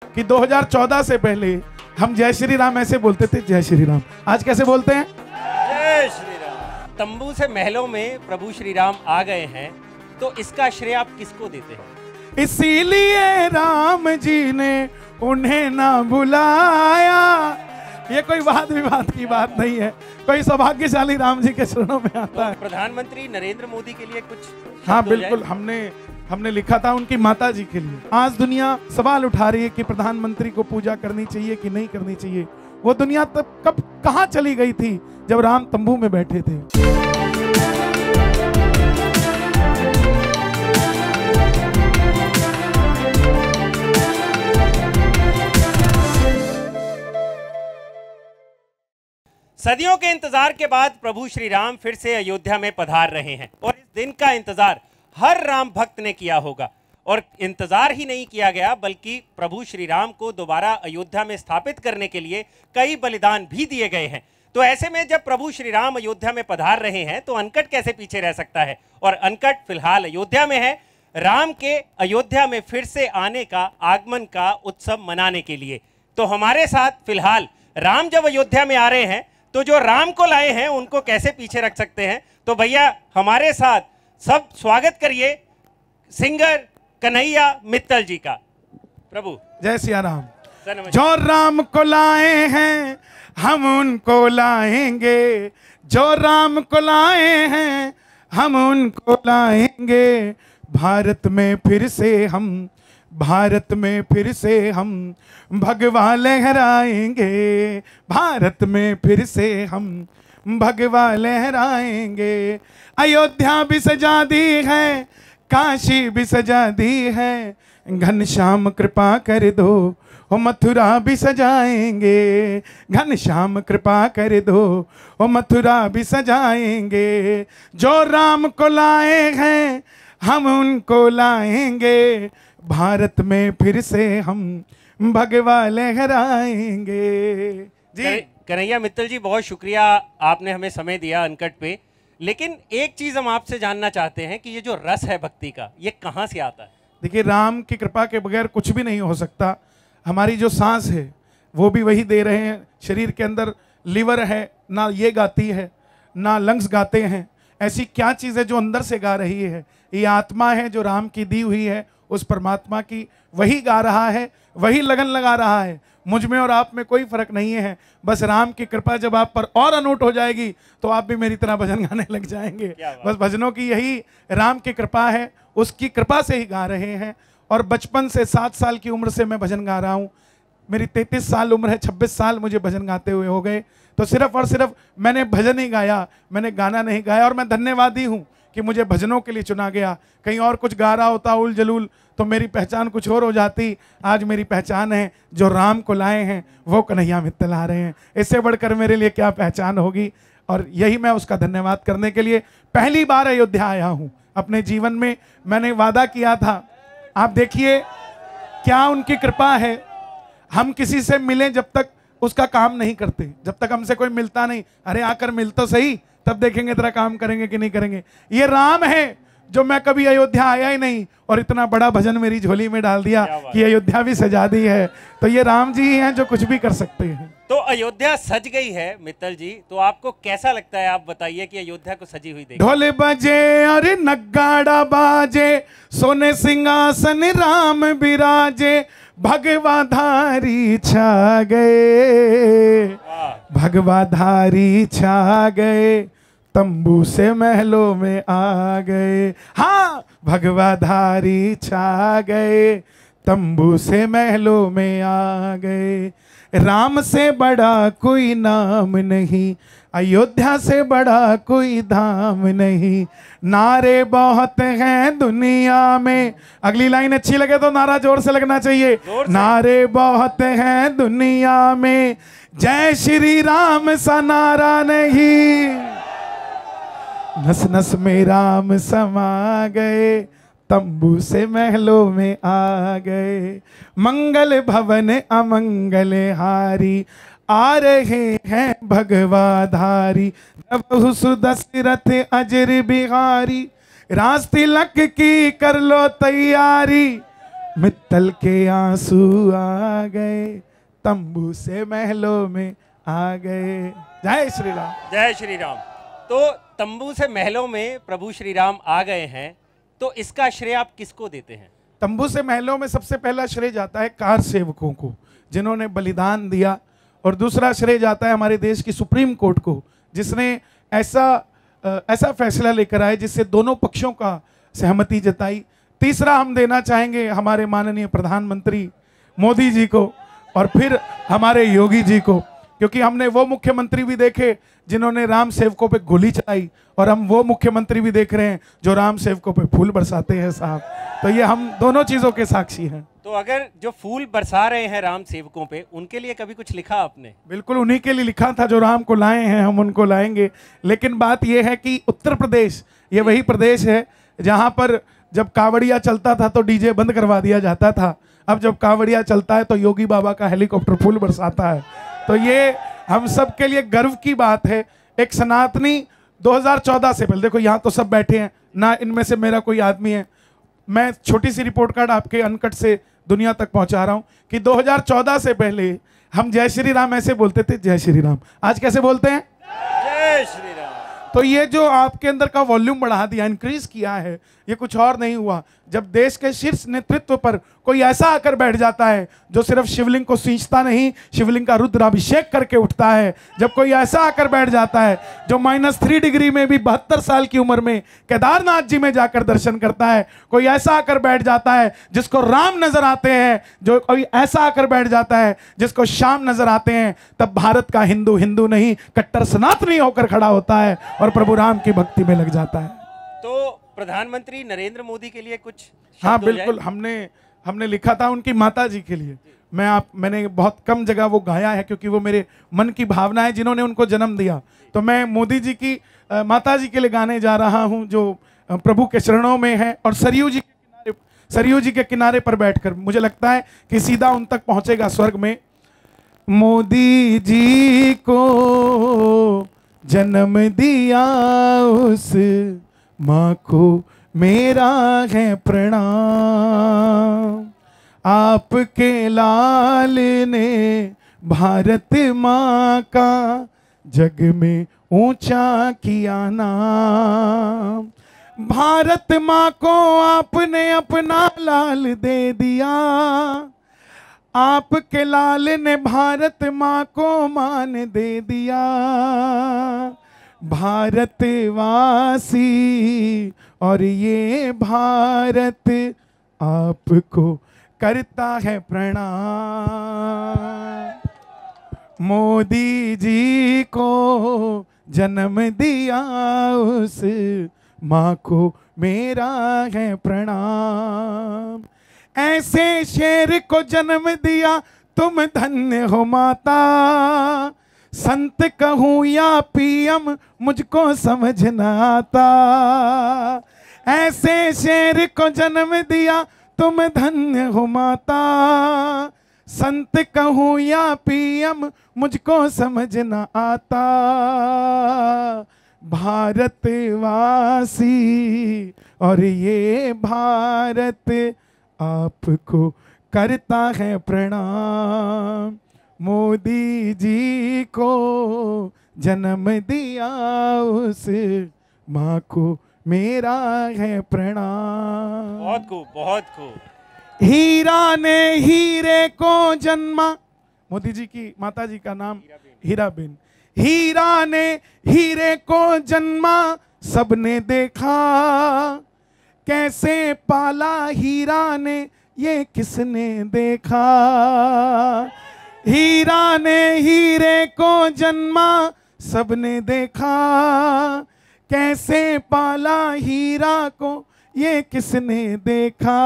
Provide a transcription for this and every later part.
कि 2014 से पहले हम जय श्री राम ऐसे बोलते थे, जय श्री राम। आज कैसे बोलते हैं? जय श्री राम। तंबू से महलों में प्रभु श्री राम आ गए हैं, तो इसका श्रेय आप किसको देते हैं? इसीलिए राम जी ने उन्हें ना बुलाया। ये कोई वाद विवाद की बात नहीं है, कोई सौभाग्यशाली राम जी के चरणों में आता है। प्रधानमंत्री नरेंद्र मोदी के लिए कुछ? हाँ बिल्कुल, हमने लिखा था उनकी माता जी के लिए। आज दुनिया सवाल उठा रही है कि प्रधानमंत्री को पूजा करनी चाहिए कि नहीं करनी चाहिए। वो दुनिया तब कब कहाँ चली गई थी जब राम तंबू में बैठे थे। सदियों के इंतजार के बाद प्रभु श्री राम फिर से अयोध्या में पधार रहे हैं और इस दिन का इंतजार हर राम भक्त ने किया होगा। और इंतजार ही नहीं किया गया, बल्कि प्रभु श्री राम को दोबारा अयोध्या में स्थापित करने के लिए कई बलिदान भी दिए गए हैं। तो ऐसे में जब प्रभु श्री राम अयोध्या में पधार रहे हैं तो अनकट कैसे पीछे रह सकता है। और अनकट फिलहाल अयोध्या में है, राम के अयोध्या में फिर से आने का, आगमन का उत्सव मनाने के लिए। तो हमारे साथ फिलहाल राम जब अयोध्या में आ रहे हैं तो जो राम को लाए हैं उनको कैसे पीछे रख सकते हैं। तो भैया हमारे साथ सब स्वागत करिए सिंगर कन्हैया मित्तल जी का। प्रभु जय सिया राम। जो राम को लाए हैं हम उनको लाएंगे, जो राम को लाए हैं हम उनको लाएंगे। भारत में फिर से हम, भारत में फिर से हम भगवा लहराएंगे, भारत में फिर से हम भगवा लहराएंगे। अयोध्या भी सजा दी है, काशी भी सजा दी है, घनश्याम कृपा कर दो, ओ मथुरा भी सजाएंगे, घनश्याम कृपा कर दो, ओ मथुरा भी सजाएंगे। जो राम को लाए हैं हम उनको लाएंगे, भारत में फिर से हम भगवा लहराएंगे। जी कन्हैया मित्तल जी, बहुत शुक्रिया, आपने हमें समय दिया अनकट पे। लेकिन एक चीज हम आपसे जानना चाहते हैं कि ये जो रस है भक्ति का, ये कहाँ से आता है? देखिए, राम की कृपा के बगैर कुछ भी नहीं हो सकता। हमारी जो सांस है वो भी वही दे रहे हैं। शरीर के अंदर लीवर है, ना ये गाती है ना लंग्स गाते हैं। ऐसी क्या चीज़ है जो अंदर से गा रही है? ये आत्मा है जो राम की दी हुई है, उस परमात्मा की, वही गा रहा है, वही लगन लगा रहा है। मुझ में और आप में कोई फर्क नहीं है। बस राम की कृपा जब आप पर और अनूठ हो जाएगी तो आप भी मेरी तरह भजन गाने लग जाएंगे। बस भजनों की यही राम की कृपा है, उसकी कृपा से ही गा रहे हैं। और बचपन से 7 साल की उम्र से मैं भजन गा रहा हूँ। मेरी 33 साल उम्र है, 26 साल मुझे भजन गाते हुए हो गए। तो सिर्फ और सिर्फ मैंने भजन ही गाया, मैंने गाना नहीं गाया। और मैं धन्यवादी हूँ कि मुझे भजनों के लिए चुना गया। कहीं और कुछ गा रहा होता उल जलूल तो मेरी पहचान कुछ और हो जाती। आज मेरी पहचान है, जो राम को लाए हैं वो कन्हैया मित्तल आ रहे हैं। इससे बढ़कर मेरे लिए क्या पहचान होगी। और यही मैं उसका धन्यवाद करने के लिए पहली बार अयोध्या आया हूँ अपने जीवन में। मैंने वादा किया था, आप देखिए क्या उनकी कृपा है। हम किसी से मिलें जब तक उसका काम नहीं करते, जब तक हमसे कोई मिलता नहीं, अरे आकर मिल तो सही, तब देखेंगे तेरा काम करेंगे कि नहीं करेंगे। ये राम है जो मैं कभी अयोध्या आया ही नहीं और इतना बड़ा भजन मेरी झोली में डाल दिया कि अयोध्या भी सजा दी है। तो ये राम जी ही हैं जो कुछ भी कर सकते हैं। तो अयोध्या सज गई है मित्तल जी, तो आपको कैसा लगता है? आप बताइए कि अयोध्या को सजी हुई देखिए। ढोल बजे और नगाड़ा बाजे, सोने सिंहासन राम बिराजे, भगवा धारी छा गए, भगवा धारी छा गए, तंबू से महलों में आ गए। हाँ, भगवा धारी छा गए, तंबू से महलों में आ गए। राम से बड़ा कोई नाम नहीं, अयोध्या से बड़ा कोई धाम नहीं। नारे बहुत हैं दुनिया में, अगली लाइन अच्छी लगे तो नारा जोर से लगना चाहिए। नारे बहुत हैं दुनिया में, जय श्री राम सा नारा नहीं। नस नस में राम समा गए, तंबू से महलों में आ गए। मंगल भवन अमंगल हारी, आ रहे हैं भगवा धारी। जब सुदशरथ अजर बिहारी, राज तिलक की कर लो तैयारी। मित्तल के आंसू आ गए, तंबू से महलों में आ गए। जय श्री राम। जय श्री राम। तो तंबू से महलों में प्रभु श्री राम आ गए हैं, तो इसका श्रेय आप किसको देते हैं? तंबू से महलों में सबसे पहला श्रेय जाता है कार सेवकों को, जिन्होंने बलिदान दिया, और दूसरा श्रेय जाता है हमारे देश की सुप्रीम कोर्ट को, जिसने ऐसा फैसला लेकर आए जिससे दोनों पक्षों का सहमति जताई। तीसरा हम देना चाहेंगे हमारे माननीय प्रधानमंत्री मोदी जी को, और फिर हमारे योगी जी को, क्योंकि हमने वो मुख्यमंत्री भी देखे जिन्होंने राम सेवकों पे गोली चलाई, और हम वो मुख्यमंत्री भी देख रहे हैं जो राम सेवकों पे फूल बरसाते हैं साहब। तो ये हम दोनों चीजों के साक्षी हैं। तो अगर जो फूल बरसा रहे हैं राम सेवकों पे, उनके लिए कभी कुछ लिखा आपने? बिल्कुल, उन्हीं के लिए लिखा था जो राम को लाए हैं, हम उनको लाएंगे। लेकिन बात यह है कि उत्तर प्रदेश ये वही प्रदेश है जहां पर जब कावड़िया चलता था तो डीजे बंद करवा दिया जाता था। अब जब कावड़िया चलता है तो योगी बाबा का हेलीकॉप्टर फूल बरसाता है। तो ये हम सब के लिए गर्व की बात है। एक सनातनी 2014 से पहले, देखो यहाँ तो सब बैठे हैं ना, इनमें से मेरा कोई आदमी है, मैं छोटी सी रिपोर्ट कार्ड आपके अनकट से दुनिया तक पहुंचा रहा हूं कि 2014 से पहले हम जय श्री राम ऐसे बोलते थे, जय श्री राम। आज कैसे बोलते हैं? जय श्री राम। तो ये जो आपके अंदर का वॉल्यूम बढ़ा दिया, इंक्रीज किया है, ये कुछ और नहीं हुआ। जब देश के शीर्ष नेतृत्व पर कोई ऐसा आकर बैठ जाता है जो सिर्फ शिवलिंग को सींचता नहीं, शिवलिंग का रुद्राभिषेक करके उठता है, जब कोई ऐसा आकर बैठ जाता है जो -3 डिग्री में भी 72 साल की उम्र में केदारनाथ जी में जाकर दर्शन करता है, कोई ऐसा आकर बैठ जाता है जिसको राम नजर आते हैं, जो कोई ऐसा आकर बैठ जाता है जिसको श्याम नजर आते हैं, तब भारत का हिंदू हिंदू नहीं, कट्टर सनातनी होकर खड़ा होता है और प्रभु राम की भक्ति में लग जाता है। तो प्रधानमंत्री नरेंद्र मोदी के लिए कुछ? हाँ बिल्कुल, हमने लिखा था उनकी माता जी के लिए। मैंने बहुत कम जगह वो गाया है क्योंकि वो मेरे मन की भावना है, जिन्होंने उनको जन्म दिया। तो मैं मोदी जी की माता जी के लिए गाने जा रहा हूं, जो प्रभु के चरणों में है, और सरयू जी के किनारे पर बैठकर मुझे लगता है कि सीधा उन तक पहुंचेगा स्वर्ग में। मोदी जी को जन्म दिया उस माँ को मेरा है प्रणाम, आपके लाल ने भारत माँ का जग में ऊंचा किया नाम। भारत माँ को आपने अपना लाल दे दिया, आपके लाल ने भारत माँ को मान दे दिया। भारतवासी और ये भारत आपको करता है प्रणाम। मोदी जी को जन्म दिया उस माँ को मेरा है प्रणाम। ऐसे शेर को जन्म दिया तुम धन्य हो माता, संत कहूँ या पीएम मुझको समझ न आता। ऐसे शेर को जन्म दिया तुम धन्य हो माता, संत कहूँ या पीएम मुझको समझ न आता। भारतवासी और ये भारत आपको करता है प्रणाम। मोदी जी को जन्म दिया उस माँ को मेरा है प्रणाम। बहुत खूब, बहुत खूब। हीरा ने हीरे को जन्मा, मोदी जी की माता जी का नाम हीराबेन। हीरा ने हीरे को जन्मा सबने देखा, कैसे पाला हीरा ने ये किसने देखा। हीरा ने हीरे को जन्मा सबने देखा, कैसे पाला हीरा को ये किसने देखा।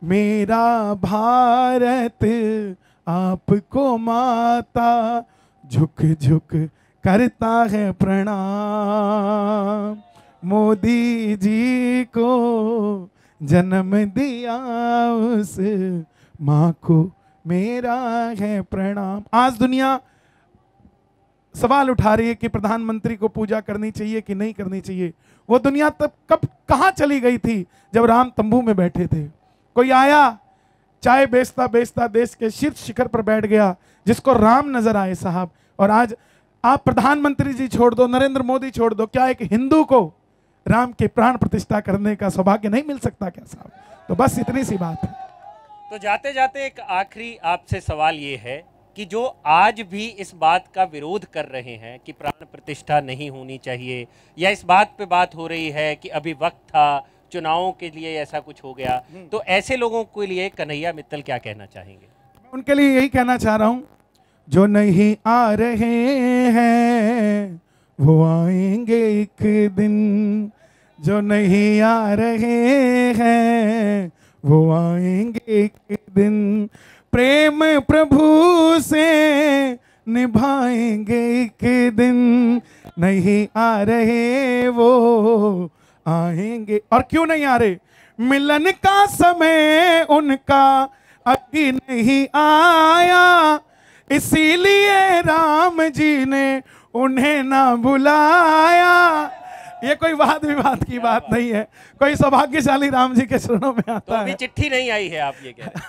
मेरा भारत आपको माता झुक झुक करता है प्रणाम। मोदी जी को जन्म दिया उस माँ को मेरा है प्रणाम। आज दुनिया सवाल उठा रही है कि प्रधानमंत्री को पूजा करनी चाहिए कि नहीं करनी चाहिए। वो दुनिया तब कब कहाँ चली गई थी जब राम तंबू में बैठे थे। कोई आया चाय बेचता बेचता देश के शीर्ष शिखर पर बैठ गया, जिसको राम नजर आए साहब। और आज आप प्रधानमंत्री जी छोड़ दो, नरेंद्र मोदी छोड़ दो, क्या एक हिंदू को राम की प्राण प्रतिष्ठा करने का सौभाग्य नहीं मिल सकता क्या साहब? तो बस इतनी सी बात है। तो जाते जाते एक आखिरी आपसे सवाल ये है कि जो आज भी इस बात का विरोध कर रहे हैं कि प्राण प्रतिष्ठा नहीं होनी चाहिए, या इस बात पे बात हो रही है कि अभी वक्त था, चुनावों के लिए ऐसा कुछ हो गया, तो ऐसे लोगों के लिए कन्हैया मित्तल क्या कहना चाहेंगे? उनके लिए यही कहना चाह रहा हूं, जो नहीं आ रहे हैं वो आएंगे एक दिन, जो नहीं आ रहे हैं वो आएंगे एक दिन, प्रेम प्रभु से निभाएंगे एक दिन, नहीं आ रहे वो आएंगे। और क्यों नहीं आ रहे? मिलन का समय उनका अभी नहीं आया, इसीलिए राम जी ने उन्हें ना बुलाया। ये कोई वाद विवाद की बात नहीं है, कोई सौभाग्यशाली राम जी के चरणों में आता तो अभी है। चिट्ठी नहीं आई है, आप ये कह रहे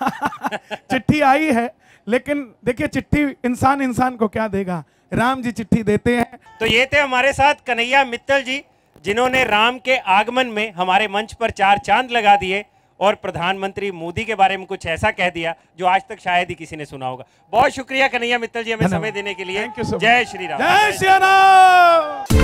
हैं। चिट्ठी आई है, लेकिन देखिए चिट्ठी इंसान इंसान को क्या देगा, राम जी चिट्ठी देते हैं। तो ये थे हमारे साथ कन्हैया मित्तल जी, जिन्होंने राम के आगमन में हमारे मंच पर 4 चांद लगा दिए और प्रधानमंत्री मोदी के बारे में कुछ ऐसा कह दिया जो आज तक शायद ही किसी ने सुना होगा। बहुत शुक्रिया कन्हैया मित्तल जी हमें समय देने के लिए। Thank you so much. जय श्री राम। जय श्री राम।